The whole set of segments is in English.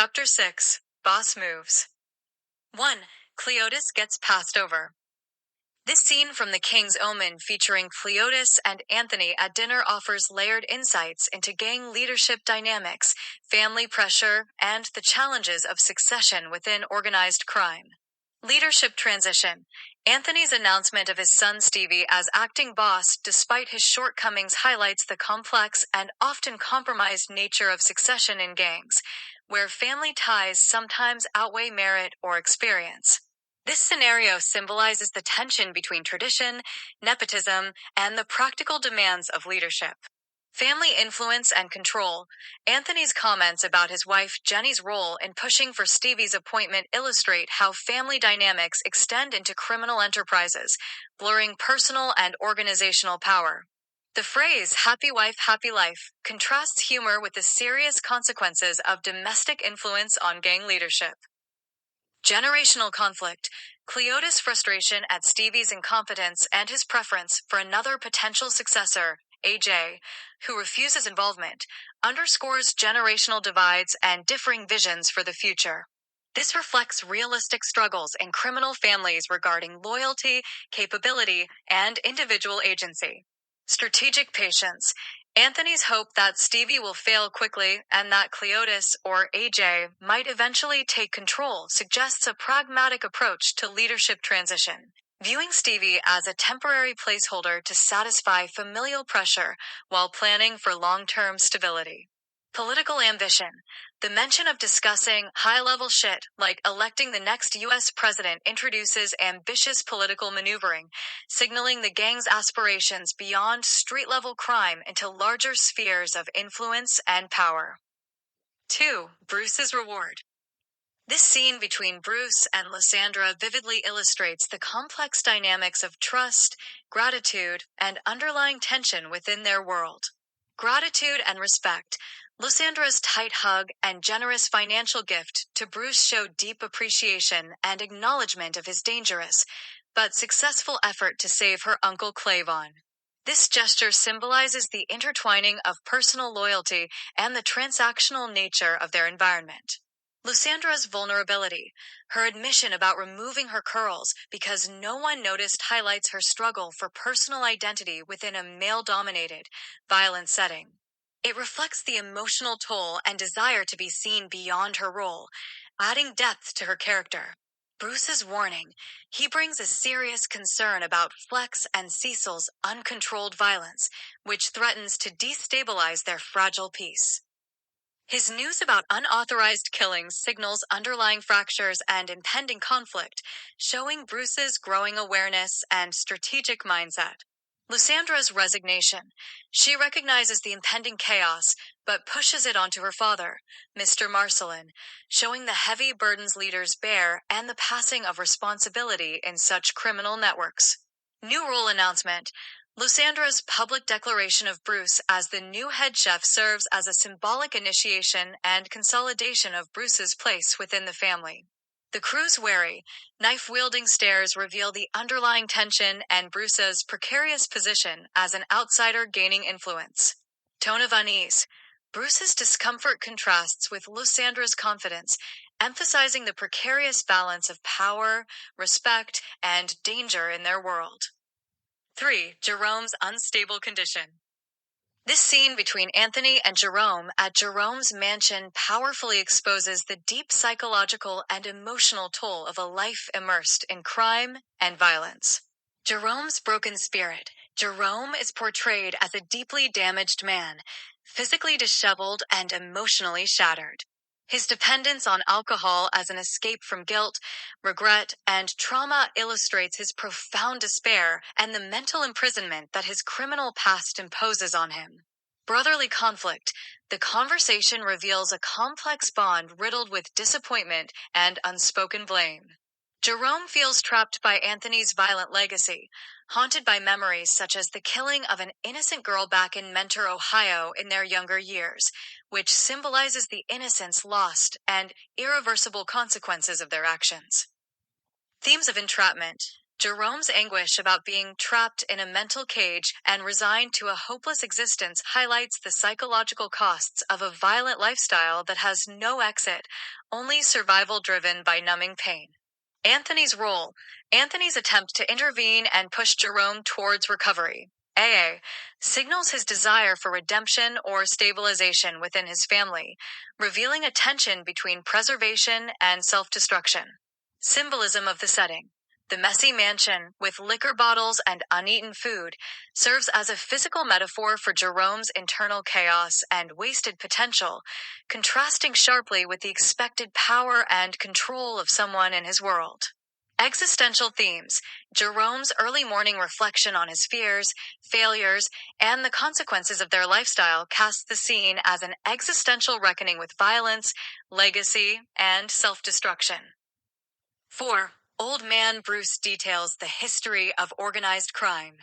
Chapter 6 Boss Moves 1. Cleotis gets passed over. This scene from The King's Omen featuring Cleotis and Anthony at dinner offers layered insights into gang leadership dynamics, family pressure, and the challenges of succession within organized crime. Leadership transition. Anthony's announcement of his son Stevie as acting boss, despite his shortcomings, highlights the complex and often compromised nature of succession in gangs, where family ties sometimes outweigh merit or experience. This scenario symbolizes the tension between tradition, nepotism, and the practical demands of leadership. Family influence and control. Anthony's comments about his wife Jenny's role in pushing for Stevie's appointment illustrate how family dynamics extend into criminal enterprises, blurring personal and organizational power. The phrase, happy wife, happy life, contrasts humor with the serious consequences of domestic influence on gang leadership. Generational conflict. Cleotis' frustration at Stevie's incompetence and his preference for another potential successor, AJ, who refuses involvement, underscores generational divides and differing visions for the future. This reflects realistic struggles in criminal families regarding loyalty, capability, and individual agency. Strategic patience. Anthony's hope that Stevie will fail quickly and that Cleotis, or AJ, might eventually take control suggests a pragmatic approach to leadership transition, viewing Stevie as a temporary placeholder to satisfy familial pressure while planning for long-term stability. Political ambition. The mention of discussing high-level shit like electing the next U.S. president introduces ambitious political maneuvering, signaling the gang's aspirations beyond street-level crime into larger spheres of influence and power. 2. Bruce's reward. This scene between Bruce and Lysandra vividly illustrates the complex dynamics of trust, gratitude, and underlying tension within their world. Gratitude and respect. Lysandra's tight hug and generous financial gift to Bruce show deep appreciation and acknowledgement of his dangerous, but successful effort to save her uncle Clavon. This gesture symbolizes the intertwining of personal loyalty and the transactional nature of their environment. Lysandra's vulnerability, her admission about removing her curls because no one noticed, highlights her struggle for personal identity within a male-dominated, violent setting. It reflects the emotional toll and desire to be seen beyond her role, adding depth to her character. Bruce's warning. He brings a serious concern about Flex and Cecil's uncontrolled violence, which threatens to destabilize their fragile peace. His news about unauthorized killings signals underlying fractures and impending conflict, showing Bruce's growing awareness and strategic mindset. Lysandra's resignation. She recognizes the impending chaos, but pushes it onto her father, Mr. Marcelin, showing the heavy burdens leaders bear and the passing of responsibility in such criminal networks. New role announcement. Lysandra's public declaration of Bruce as the new head chef serves as a symbolic initiation and consolidation of Bruce's place within the family. The crew's wary, knife-wielding stares reveal the underlying tension and Bruce's precarious position as an outsider gaining influence. Tone of unease. Bruce's discomfort contrasts with Lysandra's confidence, emphasizing the precarious balance of power, respect, and danger in their world. 3. Jerome's unstable condition. This scene between Anthony and Jerome at Jerome's mansion powerfully exposes the deep psychological and emotional toll of a life immersed in crime and violence. Jerome's broken spirit. Jerome is portrayed as a deeply damaged man, physically disheveled and emotionally shattered. His dependence on alcohol as an escape from guilt, regret, and trauma illustrates his profound despair and the mental imprisonment that his criminal past imposes on him. Brotherly conflict. The conversation reveals a complex bond riddled with disappointment and unspoken blame. Jerome feels trapped by Anthony's violent legacy, haunted by memories such as the killing of an innocent girl back in Mentor, Ohio in their younger years, which symbolizes the innocence lost and irreversible consequences of their actions. Themes of entrapment. Jerome's anguish about being trapped in a mental cage and resigned to a hopeless existence highlights the psychological costs of a violent lifestyle that has no exit, only survival driven by numbing pain. Anthony's role. Anthony's attempt to intervene and push Jerome towards recovery. AA signals his desire for redemption or stabilization within his family, revealing a tension between preservation and self-destruction. Symbolism of the setting. The messy mansion, with liquor bottles and uneaten food, serves as a physical metaphor for Jerome's internal chaos and wasted potential, contrasting sharply with the expected power and control of someone in his world. Existential themes. Jerome's early morning reflection on his fears, failures, and the consequences of their lifestyle casts the scene as an existential reckoning with violence, legacy, and self-destruction. 4. Old Man Bruce details the history of organized crime.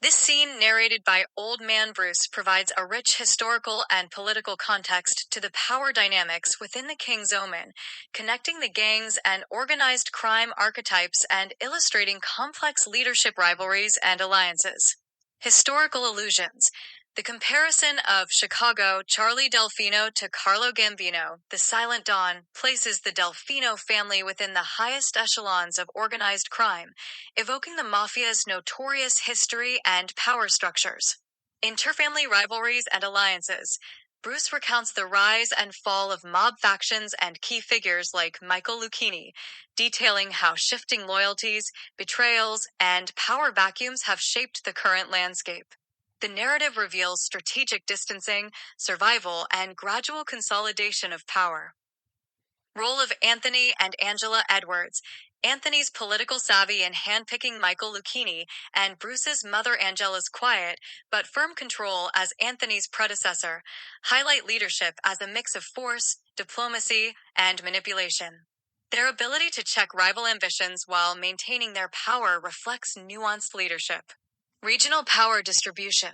This scene, narrated by Old Man Bruce, provides a rich historical and political context to the power dynamics within the King's Omen, connecting the gangs and organized crime archetypes and illustrating complex leadership rivalries and alliances. Historical allusions. The comparison of Chicago Charlie Delfino to Carlo Gambino, the Silent Dawn, places the Delfino family within the highest echelons of organized crime, evoking the mafia's notorious history and power structures. Interfamily rivalries and alliances. Bruce recounts the rise and fall of mob factions and key figures like Michael Lucchini, detailing how shifting loyalties, betrayals, and power vacuums have shaped the current landscape. The narrative reveals strategic distancing, survival, and gradual consolidation of power. Role of Anthony and Angela Edwards. Anthony's political savvy in handpicking Michael Lucchini and Bruce's mother Angela's quiet but firm control as Anthony's predecessor highlight leadership as a mix of force, diplomacy, and manipulation. Their ability to check rival ambitions while maintaining their power reflects nuanced leadership. Regional power distribution.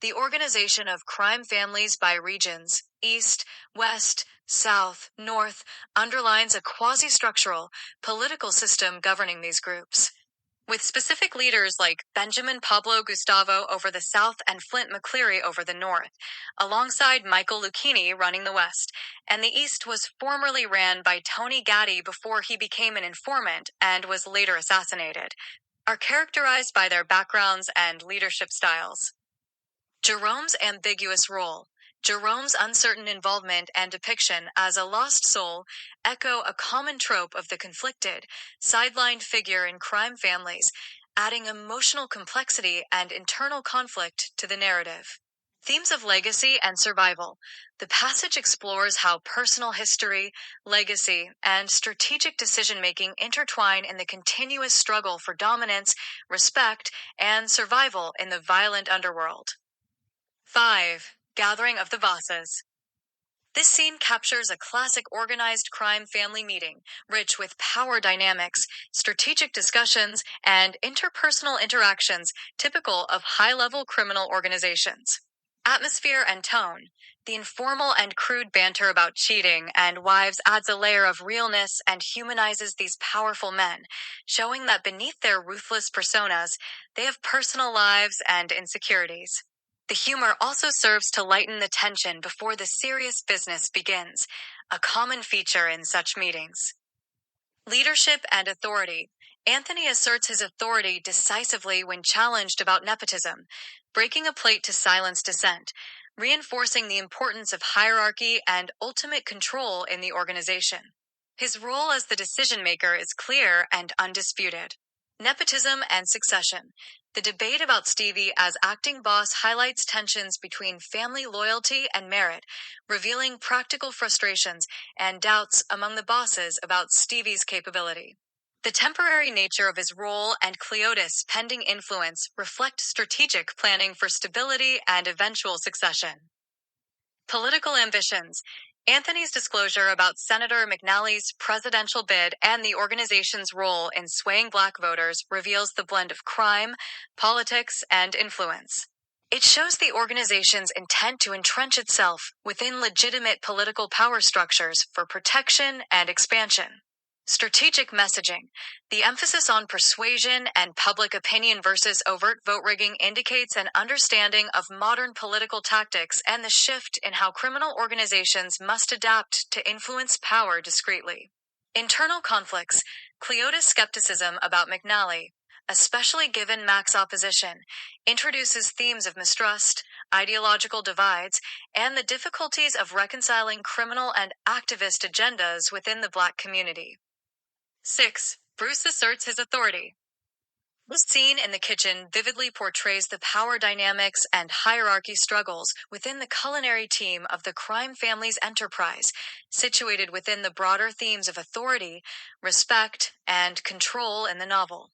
The organization of crime families by regions, east, west, south, north, underlines a quasi-structural, political system governing these groups. With specific leaders like Benjamin Pablo Gustavo over the south and Flint McCleary over the north, alongside Michael Lucchini running the west, and the east was formerly ran by Tony Gaddy before he became an informant and was later assassinated, are characterized by their backgrounds and leadership styles. Jerome's ambiguous role. Jerome's uncertain involvement and depiction as a lost soul echo a common trope of the conflicted, sidelined figure in crime families, adding emotional complexity and internal conflict to the narrative. Themes of legacy and survival. The passage explores how personal history, legacy, and strategic decision-making intertwine in the continuous struggle for dominance, respect, and survival in the violent underworld. 5. Gathering of the Bosses. This scene captures a classic organized crime family meeting, rich with power dynamics, strategic discussions, and interpersonal interactions typical of high-level criminal organizations. Atmosphere and tone. The informal and crude banter about cheating and wives adds a layer of realness and humanizes these powerful men, showing that beneath their ruthless personas, they have personal lives and insecurities. The humor also serves to lighten the tension before the serious business begins, a common feature in such meetings. Leadership and authority. Anthony asserts his authority decisively when challenged about nepotism, breaking a plate to silence dissent, reinforcing the importance of hierarchy and ultimate control in the organization. His role as the decision-maker is clear and undisputed. Nepotism and succession. The debate about Stevie as acting boss highlights tensions between family loyalty and merit, revealing practical frustrations and doubts among the bosses about Stevie's capability. The temporary nature of his role and Cleotis' pending influence reflect strategic planning for stability and eventual succession. Political ambitions. Anthony's disclosure about Senator McNally's presidential bid and the organization's role in swaying black voters reveals the blend of crime, politics, and influence. It shows the organization's intent to entrench itself within legitimate political power structures for protection and expansion. Strategic messaging. The emphasis on persuasion and public opinion versus overt vote rigging indicates an understanding of modern political tactics and the shift in how criminal organizations must adapt to influence power discreetly. Internal conflicts. Cleotis' skepticism about McNally, especially given Mac's opposition, introduces themes of mistrust, ideological divides, and the difficulties of reconciling criminal and activist agendas within the Black community. 6. Bruce asserts his authority. This scene in the kitchen vividly portrays the power dynamics and hierarchy struggles within the culinary team of the crime family's enterprise, situated within the broader themes of authority, respect, and control in the novel.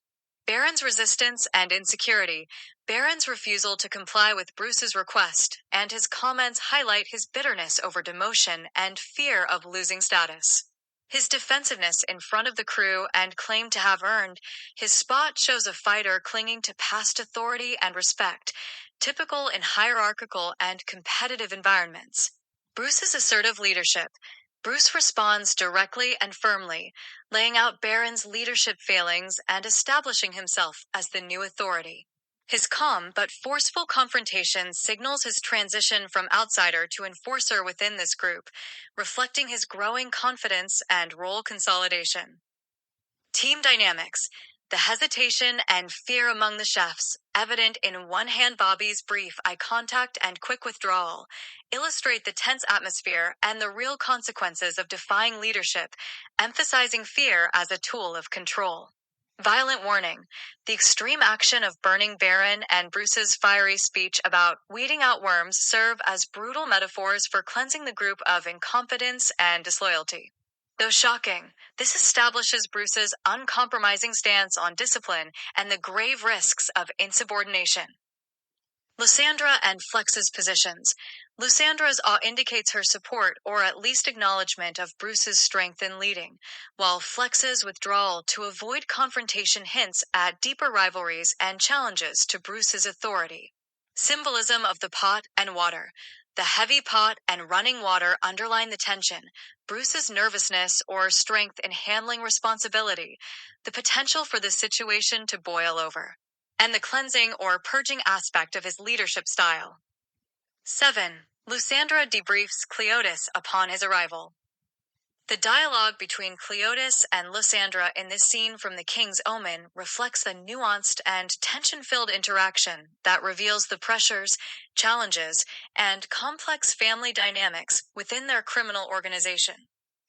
Baron's resistance and insecurity. Baron's refusal to comply with Bruce's request, and his comments highlight his bitterness over demotion and fear of losing status. His defensiveness in front of the crew and claim to have earned his spot shows a fighter clinging to past authority and respect, typical in hierarchical and competitive environments. Bruce's assertive leadership. Bruce responds directly and firmly, laying out Baron's leadership failings and establishing himself as the new authority. His calm but forceful confrontation signals his transition from outsider to enforcer within this group, reflecting his growing confidence and role consolidation. Team dynamics. The hesitation and fear among the chefs, evident in one-hand Bobby's brief eye contact and quick withdrawal, illustrate the tense atmosphere and the real consequences of defying leadership, emphasizing fear as a tool of control. Violent warning. The extreme action of burning Baron and Bruce's fiery speech about weeding out worms serve as brutal metaphors for cleansing the group of incompetence and disloyalty. Though shocking, this establishes Bruce's uncompromising stance on discipline and the grave risks of insubordination. Lysandra and Flex's positions. Lysandra's awe indicates her support or at least acknowledgement of Bruce's strength in leading, while Flex's withdrawal to avoid confrontation hints at deeper rivalries and challenges to Bruce's authority. Symbolism of the pot and water. The heavy pot and running water underline the tension, Bruce's nervousness or strength in handling responsibility, the potential for the situation to boil over, and the cleansing or purging aspect of his leadership style. 7. Lysandra debriefs Cleotis upon his arrival. The dialogue between Cleotis and Lysandra in this scene from The King's Omen reflects a nuanced and tension-filled interaction that reveals the pressures, challenges, and complex family dynamics within their criminal organization.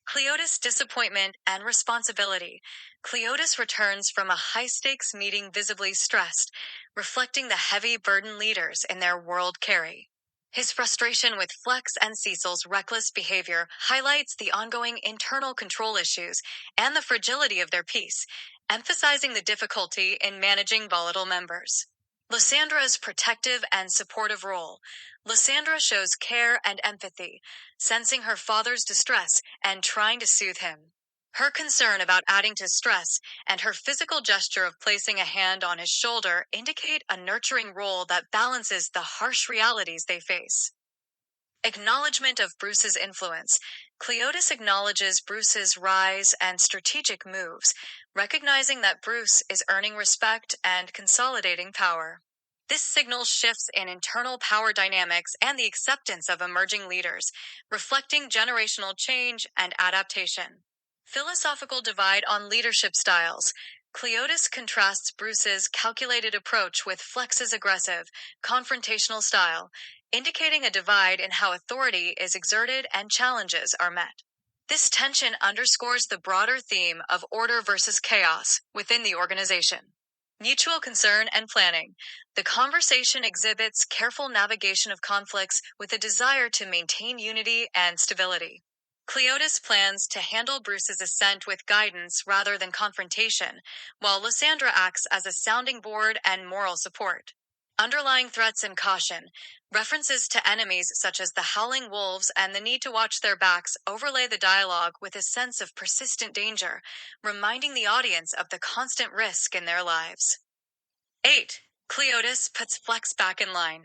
Cleotis' disappointment and responsibility. Cleotis returns from a high-stakes meeting visibly stressed, reflecting the heavy burden leaders in their world carry. His frustration with Flex and Cecil's reckless behavior highlights the ongoing internal control issues and the fragility of their peace, emphasizing the difficulty in managing volatile members. Lysandra's protective and supportive role. Lysandra shows care and empathy, sensing her father's distress and trying to soothe him. Her concern about adding to stress and her physical gesture of placing a hand on his shoulder indicate a nurturing role that balances the harsh realities they face. Acknowledgement of Bruce's influence. Cleotis acknowledges Bruce's rise and strategic moves, recognizing that Bruce is earning respect and consolidating power. This signals shifts in internal power dynamics and the acceptance of emerging leaders, reflecting generational change and adaptation. Philosophical divide on leadership styles. Cleotis contrasts Bruce's calculated approach with Flex's aggressive, confrontational style, indicating a divide in how authority is exerted and challenges are met. This tension underscores the broader theme of order versus chaos within the organization. Mutual concern and planning. The conversation exhibits careful navigation of conflicts with a desire to maintain unity and stability. Cleotis plans to handle Bruce's ascent with guidance rather than confrontation, while Lysandra acts as a sounding board and moral support. Underlying threats and caution. References to enemies such as the howling wolves and the need to watch their backs overlay the dialogue with a sense of persistent danger, reminding the audience of the constant risk in their lives. 8. Cleotis puts Flex back in line.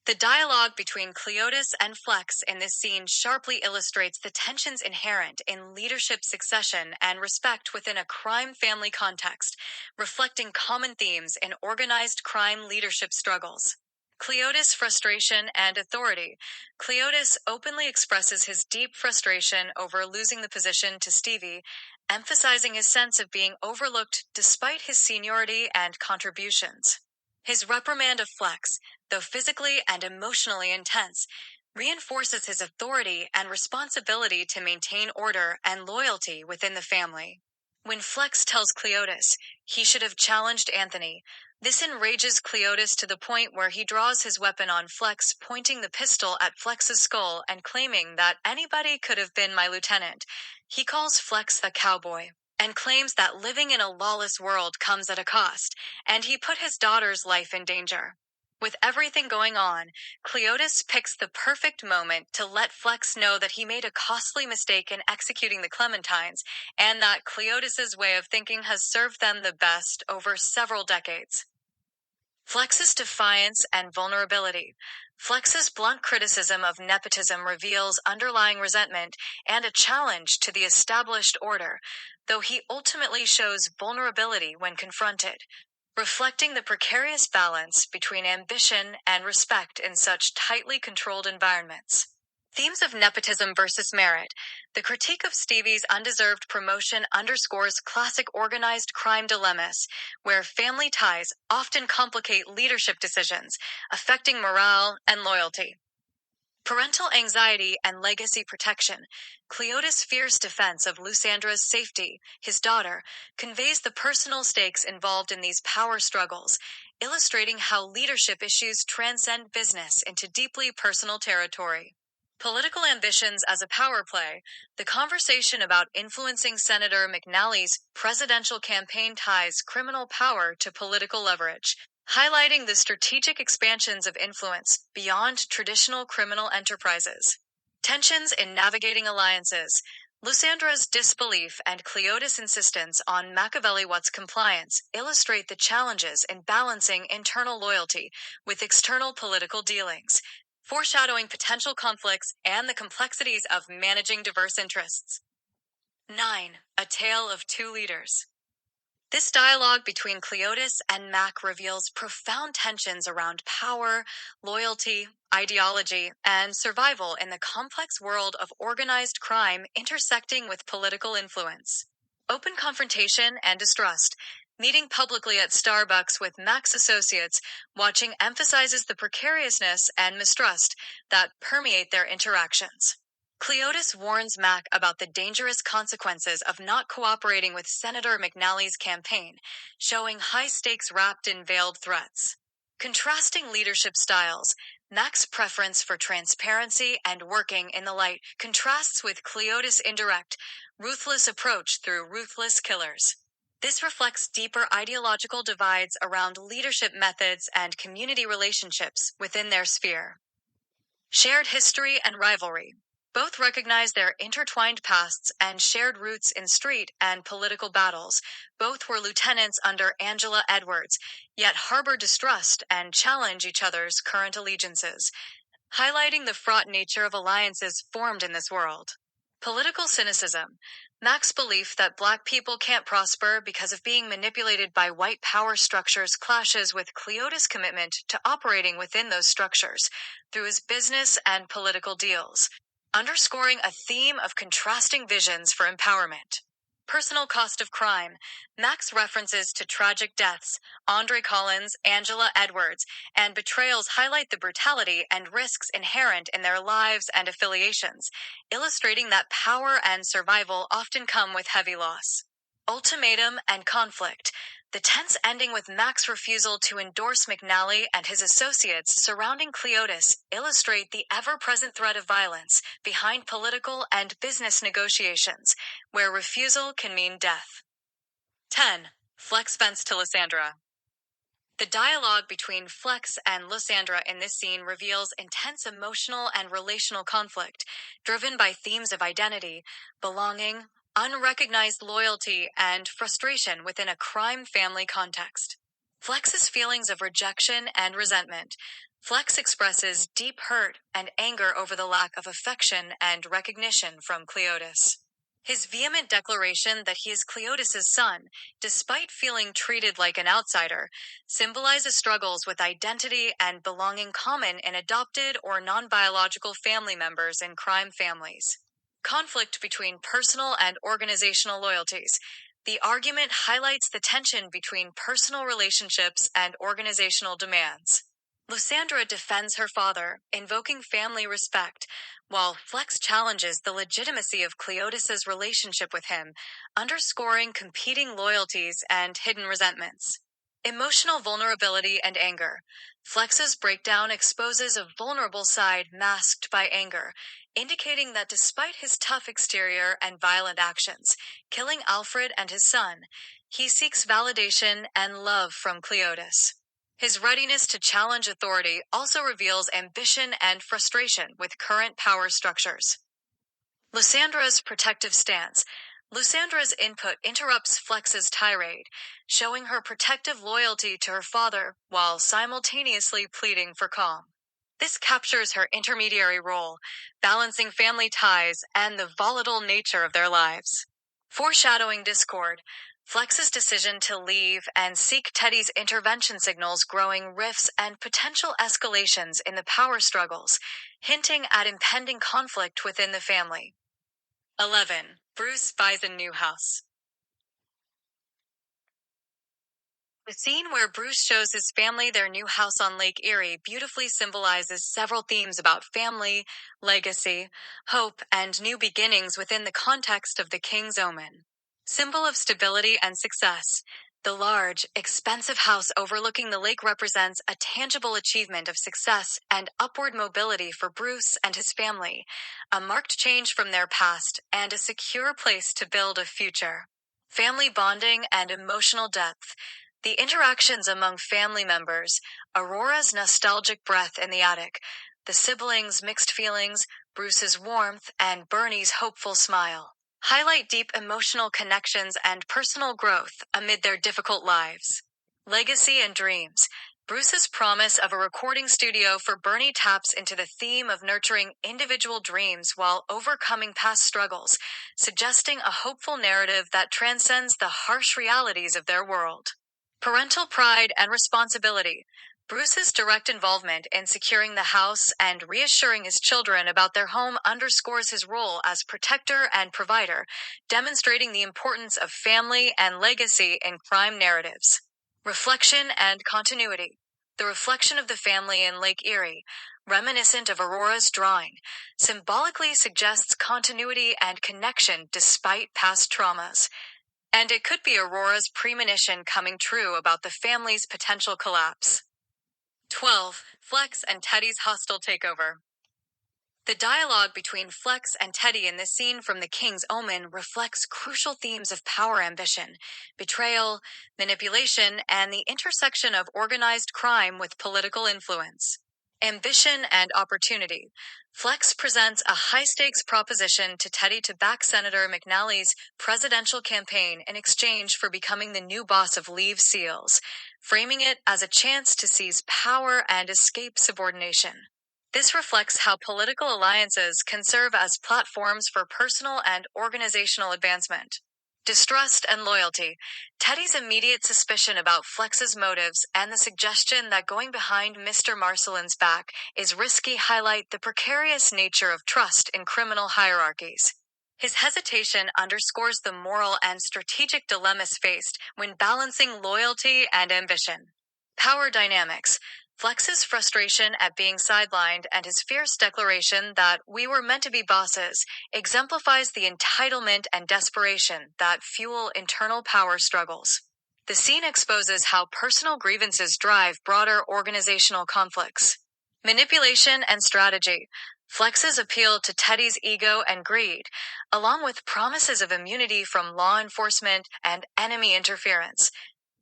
The dialogue between Cleotis and Flex in this scene sharply illustrates the tensions inherent in leadership succession and respect within a crime family context, reflecting common themes in organized crime leadership struggles. Cleotis' frustration and authority. Cleotis openly expresses his deep frustration over losing the position to Stevie, emphasizing his sense of being overlooked despite his seniority and contributions. His reprimand of Flex, though physically and emotionally intense, reinforces his authority and responsibility to maintain order and loyalty within the family. When Flex tells Cleotis he should have challenged Anthony, this enrages Cleotis to the point where he draws his weapon on Flex, pointing the pistol at Flex's skull and claiming that anybody could have been my lieutenant. He calls Flex a cowboy and claims that living in a lawless world comes at a cost, and he put his daughter's life in danger. With everything going on, Cleotis picks the perfect moment to let Flex know that he made a costly mistake in executing the Clementines, and that Cleotis's way of thinking has served them the best over several decades. Flex's defiance and vulnerability. Flex's blunt criticism of nepotism reveals underlying resentment and a challenge to the established order, though he ultimately shows vulnerability when confronted, reflecting the precarious balance between ambition and respect in such tightly controlled environments. Themes of nepotism versus merit. The critique of Stevie's undeserved promotion underscores classic organized crime dilemmas, where family ties often complicate leadership decisions, affecting morale and loyalty. Parental anxiety and legacy protection. Cleotis' fierce defense of Lysandra's safety, his daughter, conveys the personal stakes involved in these power struggles, illustrating how leadership issues transcend business into deeply personal territory. Political ambitions as a power play. The conversation about influencing Senator McNally's presidential campaign ties criminal power to political leverage, highlighting the strategic expansions of influence beyond traditional criminal enterprises. Tensions in navigating alliances. Lysandra's disbelief and Cleotis' insistence on Machiavelli-Watt's compliance illustrate the challenges in balancing internal loyalty with external political dealings, foreshadowing potential conflicts and the complexities of managing diverse interests. 9. A Tale of Two Leaders. This dialogue between Cleotis and Mac reveals profound tensions around power, loyalty, ideology, and survival in the complex world of organized crime intersecting with political influence. Open confrontation and distrust. Meeting publicly at Starbucks with Mac's associates, watching emphasizes the precariousness and mistrust that permeate their interactions. Cleotis warns Mac about the dangerous consequences of not cooperating with Senator McNally's campaign, showing high stakes wrapped in veiled threats. Contrasting leadership styles, Mac's preference for transparency and working in the light contrasts with Cleotis' indirect, ruthless approach through ruthless killers. This reflects deeper ideological divides around leadership methods and community relationships within their sphere. Shared history and rivalry. Both recognize their intertwined pasts and shared roots in street and political battles. Both were lieutenants under Angela Edwards, yet harbor distrust and challenge each other's current allegiances, highlighting the fraught nature of alliances formed in this world. Political cynicism. Mac's belief that Black people can't prosper because of being manipulated by white power structures clashes with Cleotis' commitment to operating within those structures through his business and political deals, underscoring a theme of contrasting visions for empowerment. Personal cost of crime. Mac's references to tragic deaths, Andre Collins, Angela Edwards, and betrayals highlight the brutality and risks inherent in their lives and affiliations, illustrating that power and survival often come with heavy loss. Ultimatum and conflict. The tense ending with Mac's refusal to endorse McNally and his associates surrounding Cleotis illustrate the ever-present threat of violence behind political and business negotiations, where refusal can mean death. 10. Flex vents to Lysandra. The dialogue between Flex and Lysandra in this scene reveals intense emotional and relational conflict, driven by themes of identity, belonging, unrecognized loyalty, and frustration within a crime family context. Flex's feelings of rejection and resentment. Flex expresses deep hurt and anger over the lack of affection and recognition from Cleotis. His vehement declaration that he is Cleotis's son, despite feeling treated like an outsider, symbolizes struggles with identity and belonging common in adopted or non-biological family members in crime families. Conflict between personal and organizational loyalties. The argument highlights the tension between personal relationships and organizational demands. Lysandra defends her father, invoking family respect, while Flex challenges the legitimacy of Cleotis's relationship with him, underscoring competing loyalties and hidden resentments. Emotional vulnerability and anger. Flex's breakdown exposes a vulnerable side masked by anger, indicating that despite his tough exterior and violent actions, killing Alfred and his son, he seeks validation and love from Cleotis. His readiness to challenge authority also reveals ambition and frustration with current power structures. Lysandra's protective stance. Lysandra's input interrupts Flex's tirade, showing her protective loyalty to her father while simultaneously pleading for calm. This captures her intermediary role, balancing family ties and the volatile nature of their lives. Foreshadowing discord. Flex's decision to leave and seek Teddy's intervention signals growing rifts and potential escalations in the power struggles, hinting at impending conflict within the family. 11. Bruce buys a new house. The scene where Bruce shows his family their new house on Lake Erie beautifully symbolizes several themes about family, legacy, hope, and new beginnings within the context of the King's Omen. Symbol of stability and success, the large, expensive house overlooking the lake represents a tangible achievement of success and upward mobility for Bruce and his family, a marked change from their past and a secure place to build a future. Family bonding and emotional depth. The interactions among family members, Aurora's nostalgic breath in the attic, the siblings' mixed feelings, Bruce's warmth, and Bernie's hopeful smile, highlight deep emotional connections and personal growth amid their difficult lives. Legacy and dreams. Bruce's promise of a recording studio for Bernie taps into the theme of nurturing individual dreams while overcoming past struggles, suggesting a hopeful narrative that transcends the harsh realities of their world. Parental pride and responsibility. Bruce's direct involvement in securing the house and reassuring his children about their home underscores his role as protector and provider, demonstrating the importance of family and legacy in crime narratives. Reflection and continuity. The reflection of the family in Lake Erie, reminiscent of Aurora's drawing, symbolically suggests continuity and connection despite past traumas. And it could be Aurora's premonition coming true about the family's potential collapse. 12. Flex and Teddy's hostile takeover. The dialogue between Flex and Teddy in this scene from The King's Omen reflects crucial themes of power ambition, betrayal, manipulation, and the intersection of organized crime with political influence. Ambition and opportunity. Flex presents a high-stakes proposition to Teddy to back Senator McNally's presidential campaign in exchange for becoming the new boss of Leave Seals, framing it as a chance to seize power and escape subordination. This reflects how political alliances can serve as platforms for personal and organizational advancement. Distrust and loyalty. Teddy's immediate suspicion about Flex's motives and the suggestion that going behind Mr. Marcelin's back is risky highlight the precarious nature of trust in criminal hierarchies. His hesitation underscores the moral and strategic dilemmas faced when balancing loyalty and ambition. Power dynamics. Flex's frustration at being sidelined and his fierce declaration that we were meant to be bosses exemplifies the entitlement and desperation that fuel internal power struggles. The scene exposes how personal grievances drive broader organizational conflicts. Manipulation and strategy. Flex's appeal to Teddy's ego and greed, along with promises of immunity from law enforcement and enemy interference,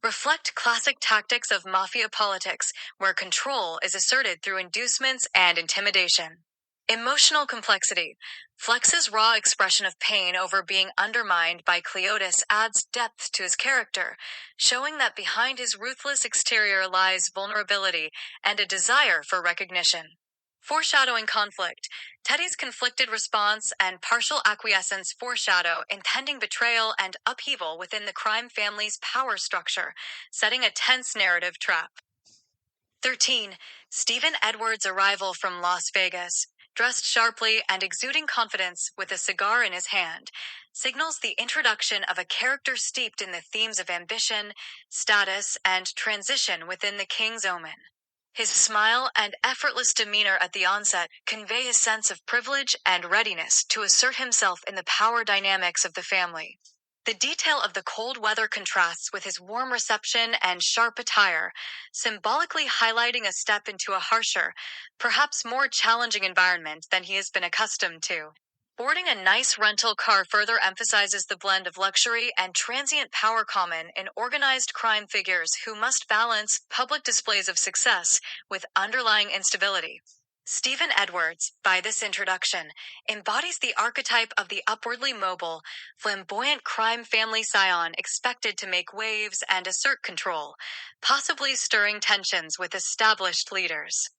reflect classic tactics of mafia politics, where control is asserted through inducements and intimidation. Emotional complexity. Flex's raw expression of pain over being undermined by Cleotis adds depth to his character, showing that behind his ruthless exterior lies vulnerability and a desire for recognition. Foreshadowing conflict. Teddy's conflicted response and partial acquiescence foreshadow impending betrayal and upheaval within the crime family's power structure, setting a tense narrative trap. 13. Stephen Edwards' arrival from Las Vegas, dressed sharply and exuding confidence with a cigar in his hand, signals the introduction of a character steeped in the themes of ambition, status, and transition within the King's Omen. His smile and effortless demeanor at the onset convey a sense of privilege and readiness to assert himself in the power dynamics of the family. The detail of the cold weather contrasts with his warm reception and sharp attire, symbolically highlighting a step into a harsher, perhaps more challenging environment than he has been accustomed to. Boarding a nice rental car further emphasizes the blend of luxury and transient power common in organized crime figures who must balance public displays of success with underlying instability. Stephen Edwards, by this introduction, embodies the archetype of the upwardly mobile, flamboyant crime family scion expected to make waves and assert control, possibly stirring tensions with established leaders.